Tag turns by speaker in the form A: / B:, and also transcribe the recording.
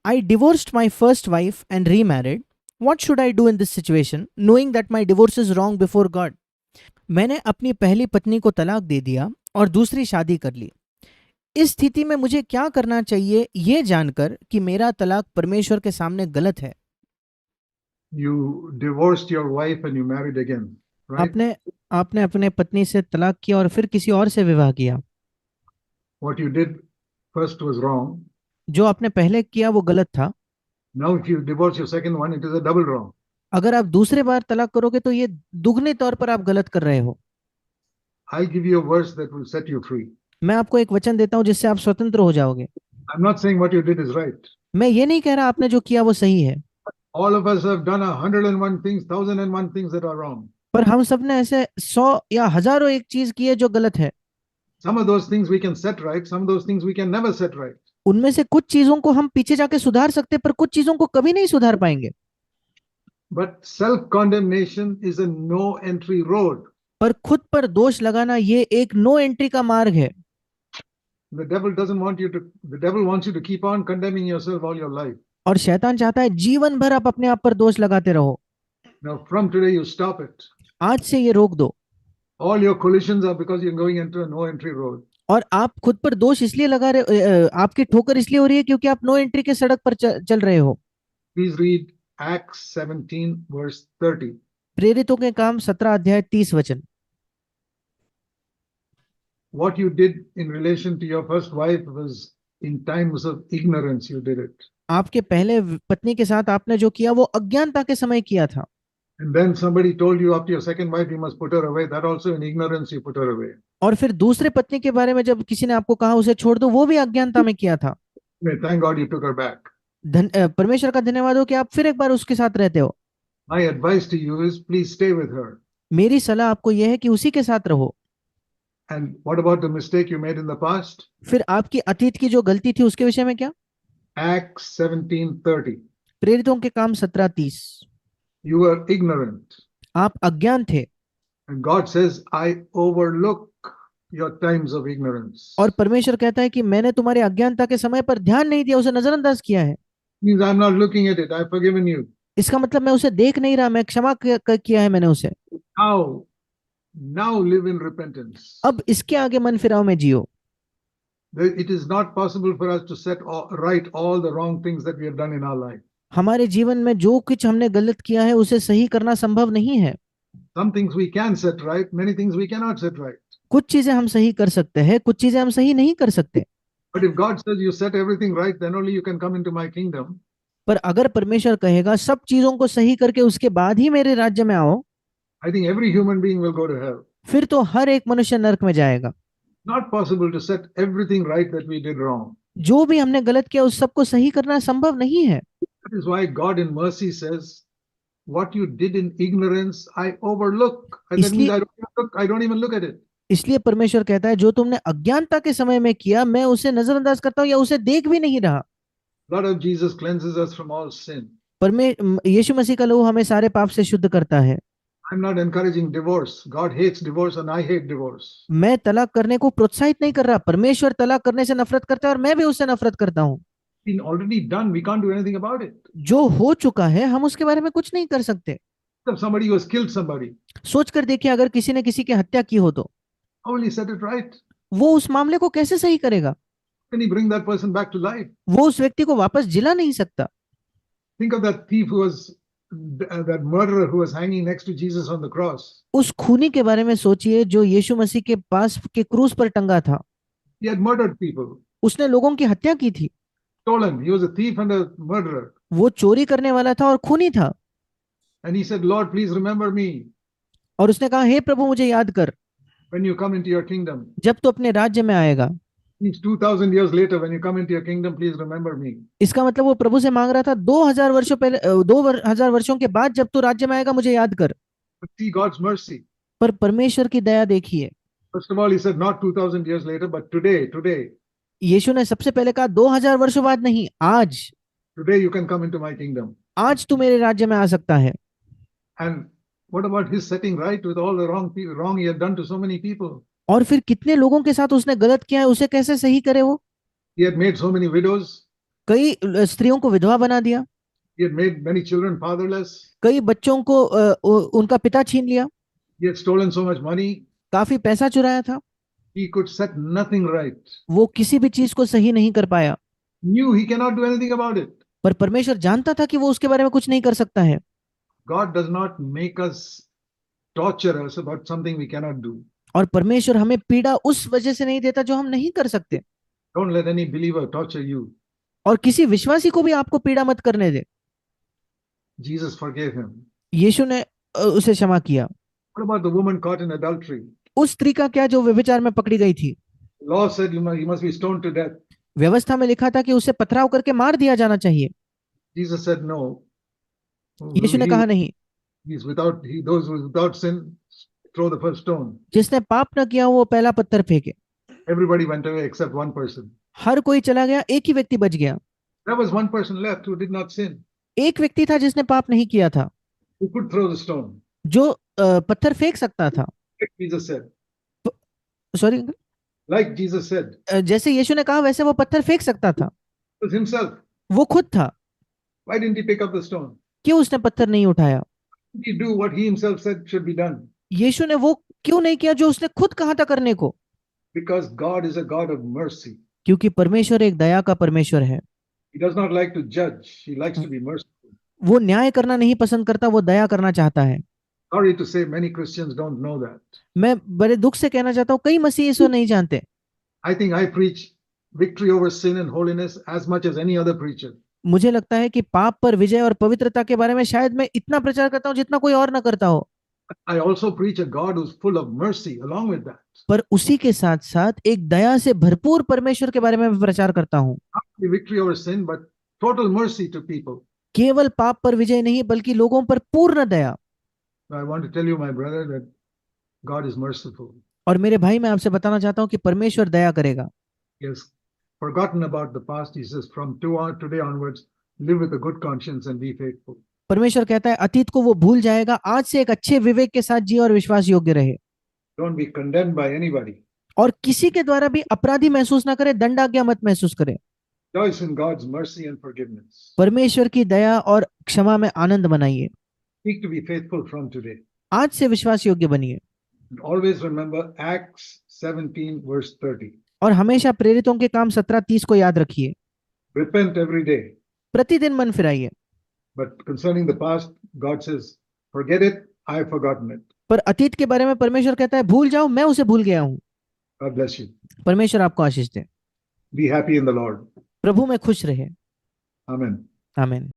A: I divorced my first wife and remarried. What should I do in this situation, knowing that my divorce is wrong before God? मैंने अपनी पहली पत्नी को तलाक दे दिया और दूसरी शादी कर ली। इस स्थिति में मुझे क्या करना चाहिए, ये जानकर कि मेरा तलाक परमेश्वर के सामने गलत है।
B: You divorced your wife and you married again, right?
A: आपने अपने पत्नी से तलाक किया और फिर किसी और से विवाह किया।
B: What you did first was wrong.
A: जो आपने पहले किया वो गलत था।
B: Now if you divorce your second one, it is a double wrong.
A: अगर आप दूसरे बार तलाक करोगे तो ये दुगने तौर पर आप गलत कर रहे हो।
B: I'll give you a verse that will set you free.
A: मैं आपको एक वचन देता हूं जिससे आप स्वतंत्र हो जाओगे।
B: I'm not saying what you did is right.
A: मैं ये नहीं कह रहा आपने जो किया वो सही है,
B: All of us have done 101 things, 1001 things that are wrong.
A: पर हम सब ने ऐसे 100 या हजारों एक चीज की है जो गलत है।
B: Some of those things we can set right, some of those things we can never set right.
A: उनमें से कुछ चीजों को हम पीछे जाके सुधार सकते हैं, पर कुछ चीजों को कभी नहीं सुधार पाएंगे।
B: But self-condemnation is a no entry road.
A: पर खुद पर दोष लगाना ये एक नो एंट्री का मार्ग है।
B: The devil doesn't want you to, the devil wants you to keep on condemning yourself all your life.
A: और शैतान चाहता है जीवन भर आप अपने आप पर दोष लगाते रहो।
B: Now from today you stop it.
A: आज से ये रोक दो।
B: All your collisions are because you're going into a no entry road.
A: और आप खुद पर दोष इसलिए लगा रहे, आपकी ठोकर इसलिए हो रही है क्योंकि आप नो एंट्री के सड़क पर चल रहे हो।
B: Please read Acts 17 verse 30.
A: प्रेरितों के काम 17 अध्याय 30 वचन।
B: What you did in relation to your first wife was in times of ignorance you did it.
A: आपके पहले पत्नी के साथ आपने जो किया वो अज्ञानता के समय किया था।
B: And then somebody told you after your second wife you must put her away. That also in ignorance you put her away.
A: और फिर दूसरे पत्नी के बारे में जब किसी ने आपको कहा उसे छोड़ दो, वो भी अज्ञानता में किया था।
B: Thank God you took her back.
A: परमेश्वर का धन्यवाद हो कि आप फिर एक बार उसके साथ रहते हो।
B: My advice to you is please stay with her.
A: मेरी सलाह आपको यह है कि उसी के साथ रहो।
B: And what about the mistake you made in the past?
A: फिर आपकी अतीत की जो गलती थी उसके विषय में क्या?
B: Acts 17:30.
A: प्रेरितों के काम 17:30।
B: You were ignorant.
A: आप अज्ञान थे।
B: And God says, I overlook your times of ignorance.
A: और परमेश्वर कहता है कि मैंने तुम्हारे अज्ञानता के समय पर ध्यान नहीं दिया, उसे नजरअंदाज किया है।
B: Means I'm not looking at it. I've forgiven you.
A: इसका मतलब मैं उसे देख नहीं रहा, मैं क्षमा किया है मैंने उसे।
B: Now live in repentance.
A: अब इसके आगे मन फिराव में जियो।
B: It is not possible for us to set right all the wrong things that we have done in our life.
A: हमारे जीवन में जो कुछ हमने गलत किया है उसे सही करना संभव नहीं है।
B: Some things we can set right, many things we cannot set right.
A: कुछ चीजें हम सही कर सकते हैं, कुछ चीजें हम सही नहीं कर सकते।
B: But if God says you set everything right, then only you can come into my kingdom.
A: पर अगर परमेश्वर कहेगा सब चीजों को सही करके उसके बाद ही मेरे राज्य में आओ,
B: I think every human being will go to hell.
A: फिर तो हर एक मनुष्य नरक में जाएगा।
B: Not possible to set everything right that we did wrong.
A: जो भी हमने गलत किया उस सबको सही करना संभव नहीं है।
B: That is why God in mercy says, what you did in ignorance, I overlook. And that means I don't even look at it.
A: इसलिए परमेश्वर कहता है जो तुमने अज्ञानता के समय में किया मैं उसे नजरअंदाज करता हूं या उसे देख भी नहीं रहा।
B: Blood of Jesus cleanses us from all sin.
A: यीशु मसीह का लहू हमें सारे पाप से शुद्ध करता है।
B: I'm not encouraging divorce. God hates divorce and I hate divorce.
A: मैं तलाक करने को प्रोत्साहित नहीं कर रहा। परमेश्वर तलाक करने से नफरत करता है और मैं भी उससे नफरत करता हूँ।
B: Been already done. We can't do anything about it.
A: जो हो चुका है हम उसके बारे में कुछ नहीं कर सकते।
B: If somebody who has killed somebody,
A: सोच कर देखिए अगर किसी ने किसी की हत्या की हो तो
B: how will he set it right?
A: वो उस मामले को कैसे सही करेगा?
B: Can he bring that person back to life?
A: वो उस व्यक्ति को वापस जिला नहीं सकता।
B: Think of that thief who was that murderer who was hanging next to Jesus on the cross.
A: उस खूनी के बारे में सोचिए जो यीशु मसीह के पास के क्रूस पर टंगा था।
B: He had murdered people.
A: उसने लोगों की हत्या की थी।
B: Stolen. He was a thief and a murderer.
A: वो चोरी करने वाला था और खूनी था।
B: And he said, Lord, please remember me.
A: और उसने कहा हे प्रभु मुझे याद कर
B: when you come into your kingdom.
A: जब तू अपने राज्य में आएगा।
B: Means 2000 years later when you come into your kingdom, please remember me.
A: इसका मतलब वो प्रभु से मांग रहा था 2000 वर्षों पहले, 2000 वर्षों के बाद जब तू राज्य में आएगा मुझे याद कर।
B: But see God's mercy.
A: पर परमेश्वर की दया देखिए।
B: First of all, he said not 2000 years later, but today.
A: यीशु ने सबसे पहले कहा 2000 वर्षों बाद नहीं, आज।
B: Today you can come into my kingdom.
A: आज तू मेरे राज्य में आ सकता है।
B: And what about his setting right with all the wrong he had done to so many people?
A: और फिर कितने लोगों के साथ उसने गलत किया है, उसे कैसे सही करे वो?
B: He had made so many widows.
A: कई स्त्रियों को विधवा बना दिया,
B: He had made many children fatherless.
A: कई बच्चों को उनका पिता छीन लिया,
B: He had stolen so much money.
A: काफी पैसा चुराया था,
B: He could set nothing right.
A: वो किसी भी चीज को सही नहीं कर पाया।
B: Knew he cannot do anything about it.
A: पर परमेश्वर जानता था कि वो उसके बारे में कुछ नहीं कर सकता है।
B: God does not make us torture us about something we cannot do.
A: और परमेश्वर हमें पीड़ा उस वजह से नहीं देता जो हम नहीं कर सकते।
B: Don't let any believer torture you.
A: और किसी विश्वासी को भी आपको पीड़ा मत करने दे।
B: Jesus forgave him.
A: यीशु ने उसे क्षमा किया।
B: What about the woman caught in adultery?
A: उस स्त्री का क्या जो व्यभिचार में पकड़ी गई थी?
B: Law said he must be stoned to death.
A: व्यवस्था में लिखा था कि उसे पथराव करके मार दिया जाना चाहिए।
B: Jesus said no.
A: यीशु ने कहा नहीं,
B: Those without sin throw the first stone.
A: जिसने पाप न किया वो पहला पत्थर फेंके।
B: Everybody went away except one person.
A: हर कोई चला गया, एक ही व्यक्ति बच गया।
B: There was one person left who did not sin,
A: एक व्यक्ति था जिसने पाप नहीं किया था,
B: who could throw the stone.
A: जो पत्थर फेंक सकता था।
B: Like Jesus said.
A: Sorry,
B: Like Jesus said.
A: जैसे यीशु ने कहा वैसे वो पत्थर फेंक सकता था।
B: It was himself.
A: वो खुद था।
B: Why didn't he pick up the stone?
A: क्यों उसने पत्थर नहीं उठाया?
B: Did he do what he himself said should be done?
A: यीशु ने वो क्यों नहीं किया जो उसने खुद कहा था करने को?
B: Because God is a God of mercy.
A: क्योंकि परमेश्वर एक दया का परमेश्वर है।
B: He does not like to judge. He likes to be merciful.
A: वो न्याय करना नहीं पसंद करता, वो दया करना चाहता है।
B: Sorry to say, many Christians don't know that.
A: मैं बड़े दुख से कहना चाहता हूँ, कई मसीही इसको नहीं जानते।
B: I think I preach victory over sin and holiness as much as any other preacher.
A: मुझे लगता है कि पाप पर विजय और पवित्रता के बारे में शायद मैं इतना प्रचार करता हूँ जितना कोई और ना करता हो।
B: I also preach a God who's full of mercy along with that.
A: पर उसी के साथ साथ एक दया से भरपूर परमेश्वर के बारे में मैं प्रचार करता हूँ।
B: Not only victory over sin, but total mercy to people.
A: केवल पाप पर विजय नहीं, बल्कि लोगों पर पूर्ण दया।
B: I want to tell you, my brother, that God is merciful.
A: और मेरे भाई, मैं आपसे बताना चाहता हूँ कि परमेश्वर दया करेगा।
B: He has forgotten about the past. He says, from today onwards, live with a good conscience and be faithful.
A: परमेश्वर कहता है अतीत को वो भूल जाएगा, आज से एक अच्छे विवेक के साथ जिए और विश्वास योग्य रहे।
B: Don't be condemned by anybody.
A: और किसी के द्वारा भी अपराधी महसूस ना करे, दंडाज्ञा मत महसूस करे।
B: Rejoice in God's mercy and forgiveness.
A: परमेश्वर की दया और क्षमा में आनंद मनाइए।
B: Seek to be faithful from today.
A: आज से विश्वास योग्य बनिए।
B: And always remember Acts 17 verse 30.
A: और हमेशा प्रेरितों के काम 17:30 को याद रखिए।
B: Repent every day.
A: प्रतिदिन मन फिराइए।
B: But concerning the past, God says, forget it, I have forgotten it.
A: पर अतीत के बारे में परमेश्वर कहता है भूल जाओ, मैं उसे भूल गया हूँ।
B: God bless you.
A: परमेश्वर आपको आशीष दे।
B: Be happy in the Lord.
A: प्रभु में खुश रहे।
B: Amen.
A: आमीन।